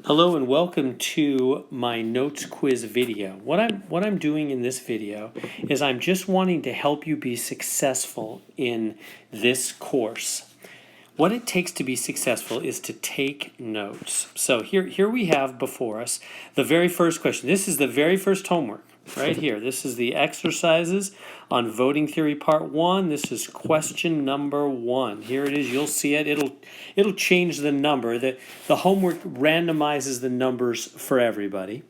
Hello and welcome to my notes quiz video. What I'm doing in this video is I'm just wanting to help you be successful in this course. What it takes to be successful is to take notes. So here we have before us the very first question. This is the very first homework right here. This is the exercises on voting theory part 1. This is question number 1. Here it is. You'll see it. It'll change the number. The homework randomizes the numbers for everybody.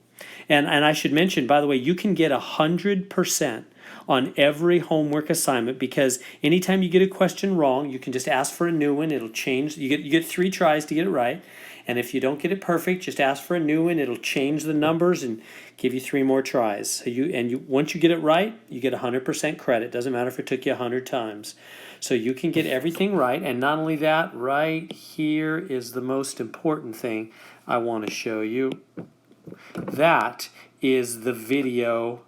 And I should mention, by the way, you can get 100% on every homework assignment, because anytime you get a question wrong, you can just ask for a new one. It'll change. You get 3 tries to get it right. And if you don't get it perfect, just ask for a new one. It'll change the numbers and give you 3 more tries. So once you get it right, you get 100% credit. Doesn't matter if it took you 100 times. So you can get everything right. And not only that, right here is the most important thing I want to show you. That is the video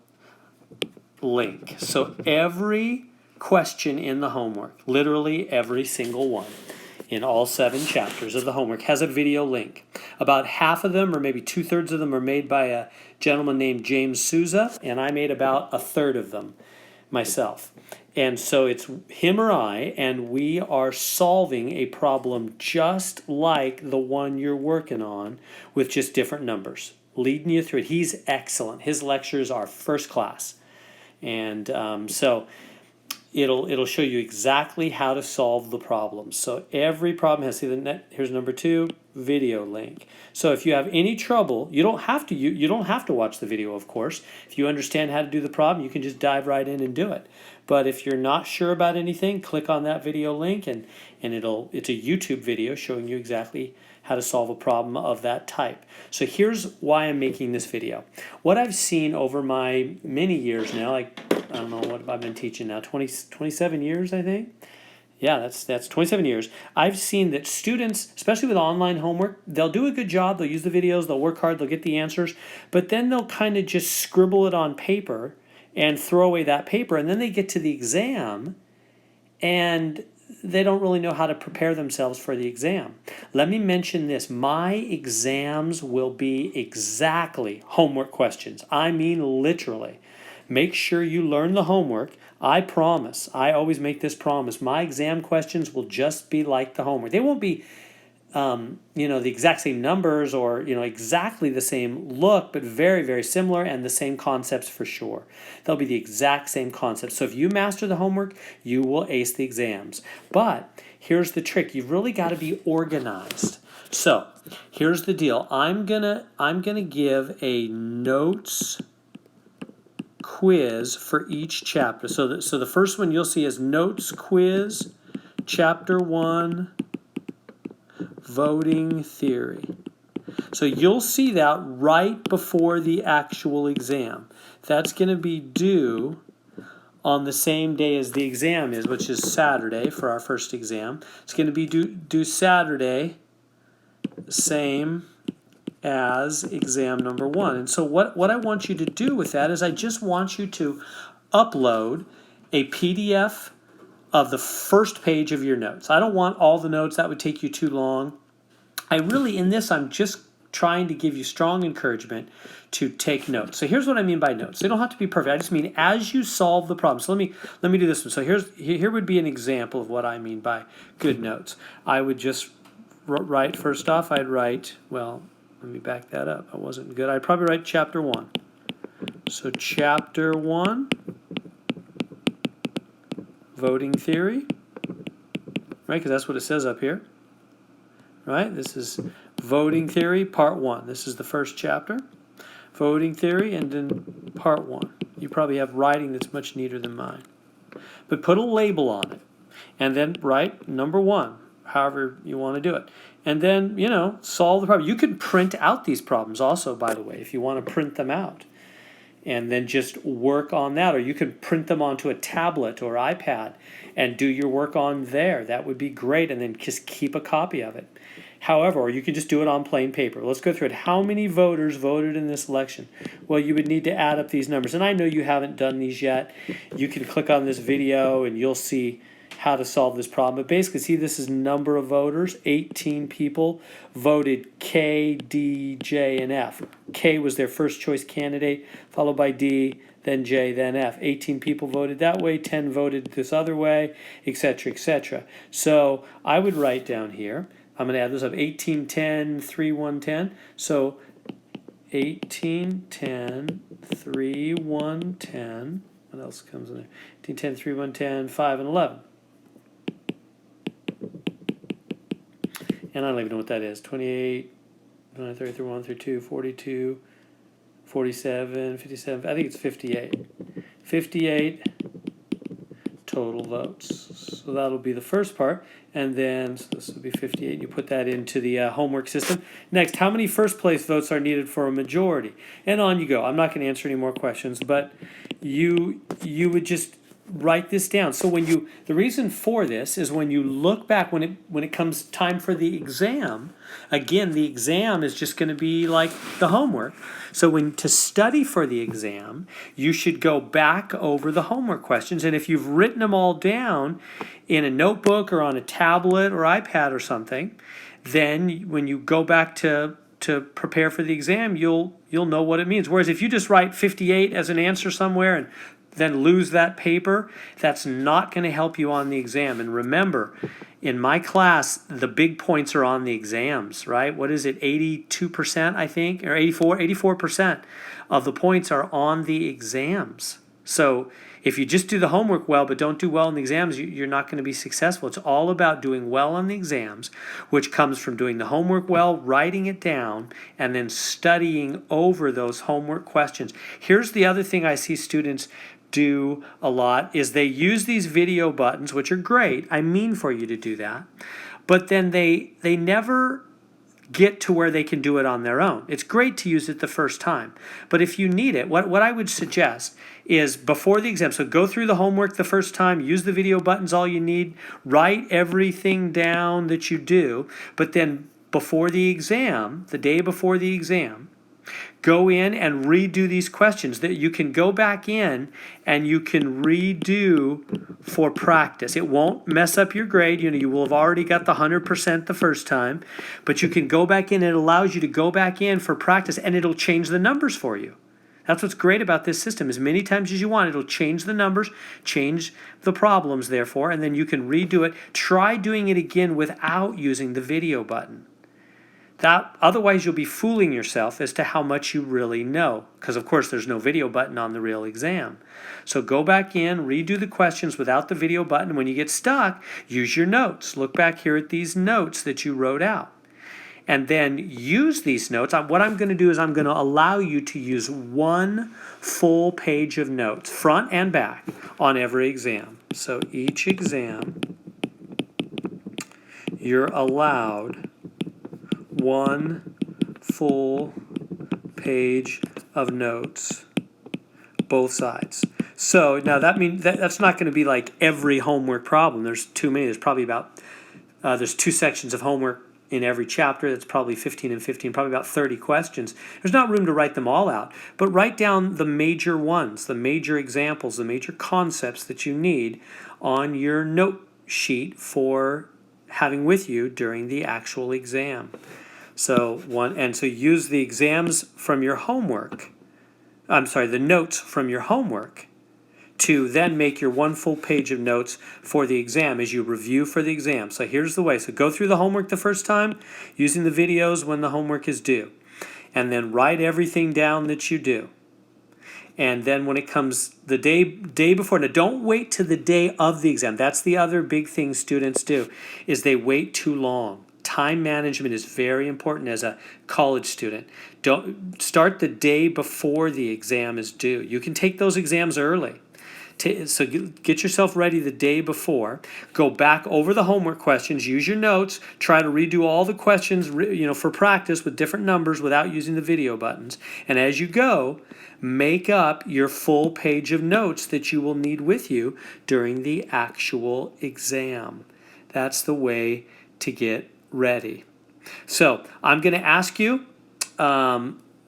link. So every question in the homework, literally every single one, in all 7 chapters of the homework has a video link. About half of them, or maybe 2/3 of them, are made by a gentleman named James Souza, and I made about 1/3 of them myself. And so it's him or I, and we are solving a problem just like the one you're working on, with just different numbers, leading you through it. He's excellent. His lectures are first class. And so it'll show you exactly how to solve the problem. So every problem has, here's number 2, video link. So if you have any trouble, you don't have to watch the video, of course. If you understand how to do the problem, you can just dive right in and do it. But if you're not sure about anything, click on that video link, and it's a YouTube video showing you exactly how to solve a problem of that type. So here's why I'm making this video. What I've seen over my many years now, like, I don't know what I've been teaching now, 27 years, I think. Yeah, that's 27 years. I've seen that students, especially with online homework, they'll do a good job, they'll use the videos, they'll work hard, they'll get the answers, but then they'll kind of just scribble it on paper and throw away that paper, and then they get to the exam and they don't really know how to prepare themselves for the exam. Let me mention this. My exams will be exactly homework questions. I mean literally. Make sure you learn the homework. I promise. I always make this promise. My exam questions will just be like the homework. They won't be the exact same numbers or exactly the same look, but very, very similar, and the same concepts for sure. They'll be the exact same concepts. So if you master the homework, you will ace the exams. But here's the trick. You've really got to be organized. So here's the deal. I'm gonna give a notes quiz for each chapter. So the first one you'll see is notes quiz, chapter 1, voting theory. So you'll see that right before the actual exam. That's going to be due on the same day as the exam is, which is Saturday for our first exam. It's going to be due Saturday, same as exam number 1. And so what I want you to do with that is I just want you to upload a PDF of the first page of your notes. I don't want all the notes. That would take you too long. I'm just trying to give you strong encouragement to take notes. So here's what I mean by notes. They don't have to be perfect. I just mean as you solve the problem. So let me do this one. So here would be an example of what I mean by good notes. I would just write, first off, let me back that up. That wasn't good. I'd probably write chapter 1. So chapter 1, voting theory, right? Because that's what it says up here, right? This is voting theory, part 1. This is the first chapter, voting theory, and then part 1. You probably have writing that's much neater than mine. But put a label on it, and then write number 1, however you want to do it. And then, solve the problem. You can print out these problems also, by the way, if you want to print them out. And then just work on that. Or you can print them onto a tablet or iPad and do your work on there. That would be great. And then just keep a copy of it. However, or you can just do it on plain paper. Let's go through it. How many voters voted in this election? Well, you would need to add up these numbers. And I know you haven't done these yet. You can click on this video and you'll see how to solve this problem. But basically, see, this is number of voters. 18 people voted K, D, J, and F. K was their first choice candidate, followed by D, then J, then F. 18 people voted that way, 10 voted this other way, etc., etc. So I would write down here, I'm going to add this up, 18, 10, 3, 1, 10. So 18, 10, 3, 1, 10. What else comes in there? 18, 10, 3, 1, 10, 5, and 11. And I don't even know what that is. 28, 30, 31, 32, 42, 47, 57. I think it's 58. 58 total votes. So that'll be the first part. And then, so this will be 58. You put that into the homework system. Next, how many first place votes are needed for a majority? And on you go. I'm not going to answer any more questions, but you would just write this down. So the reason for this is when you look back, when it comes time for the exam, again, the exam is just going to be like the homework. So to study for the exam, you should go back over the homework questions, and if you've written them all down in a notebook or on a tablet or iPad or something, then when you go back to prepare for the exam, you'll know what it means. Whereas if you just write 58 as an answer somewhere and then lose that paper, that's not going to help you on the exam. And remember, in my class, the big points are on the exams, right? What is it, 82%, I think, or 84% of the points are on the exams. So if you just do the homework well but don't do well in the exams, you're not going to be successful. It's all about doing well on the exams, which comes from doing the homework well, writing it down, and then studying over those homework questions. Here's the other thing I see students do a lot is they use these video buttons, which are great. I mean for you to do that. But then they never get to where they can do it on their own. It's great to use it the first time. But if you need it, what I would suggest is before the exam, so go through the homework the first time, use the video buttons all you need, write everything down that you do, but then before the exam, the day before the exam, go in and redo these questions that you can go back in and you can redo for practice. It won't mess up your grade. You will have already got the 100% the first time, but you can go back in. It allows you to go back in for practice and it'll change the numbers for you. That's what's great about this system. As many times as you want, it'll change the numbers, change the problems, therefore, and then you can redo it. Try doing it again without using the video button. Otherwise, you'll be fooling yourself as to how much you really know, because, of course, there's no video button on the real exam. So go back in, redo the questions without the video button. When you get stuck, use your notes. Look back here at these notes that you wrote out. And then use these notes. What I'm going to do is I'm going to allow you to use one full page of notes, front and back, on every exam. So each exam, you're allowed one full page of notes, both sides. So now that means that's not going to be like every homework problem. There's too many. There's probably there's 2 sections of homework in every chapter. That's probably 15 and 15, probably about 30 questions. There's not room to write them all out, but write down the major ones, the major examples, the major concepts that you need on your note sheet for having with you during the actual exam. So use the exams from your homework. The notes from your homework to then make your one full page of notes for the exam as you review for the exam. So here's the way. So go through the homework the first time using the videos when the homework is due. And then write everything down that you do. And then when it comes the day before, now don't wait to the day of the exam. That's the other big thing students do, is they wait too long. Time management is very important as a college student. Don't start the day before the exam is due. You can take those exams early. So get yourself ready the day before. Go back over the homework questions. Use your notes. Try to redo all the questions, for practice with different numbers without using the video buttons. And as you go, make up your full page of notes that you will need with you during the actual exam. That's the way to get ready. So I'm going to ask you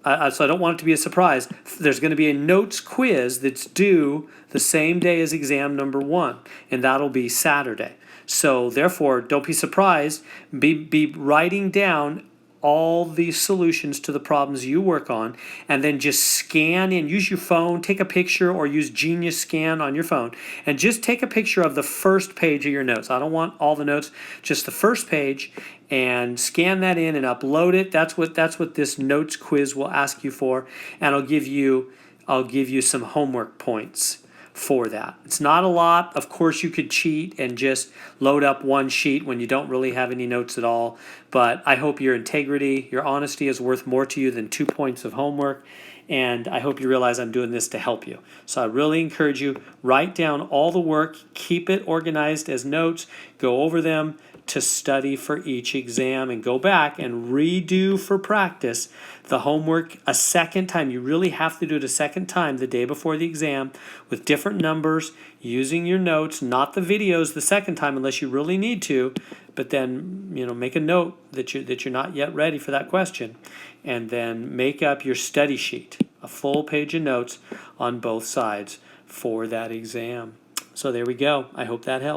so I don't want it to be a surprise. There's going to be a notes quiz that's due the same day as exam number 1, and that'll be Saturday. So therefore, don't be surprised. Be writing down all the solutions to the problems you work on, and then just scan in. Use your phone, take a picture, or use Genius Scan on your phone, and just take a picture of the first page of your notes. I don't want all the notes, just the first page, and scan that in and upload it. That's what this notes quiz will ask you for, and I'll give you some homework points for that. It's not a lot. Of course, you could cheat and just load up one sheet when you don't really have any notes at all. But I hope your integrity, your honesty is worth more to you than 2 points of homework. And I hope you realize I'm doing this to help you. So I really encourage you, write down all the work, keep it organized as notes, go over them to study for each exam, and go back and redo for practice the homework a second time. You really have to do it a second time the day before the exam with different numbers, using your notes, not the videos the second time unless you really need to, but then make a note that you're not yet ready for that question, and then make up your study sheet, a full page of notes on both sides for that exam. So there we go. I hope that helps.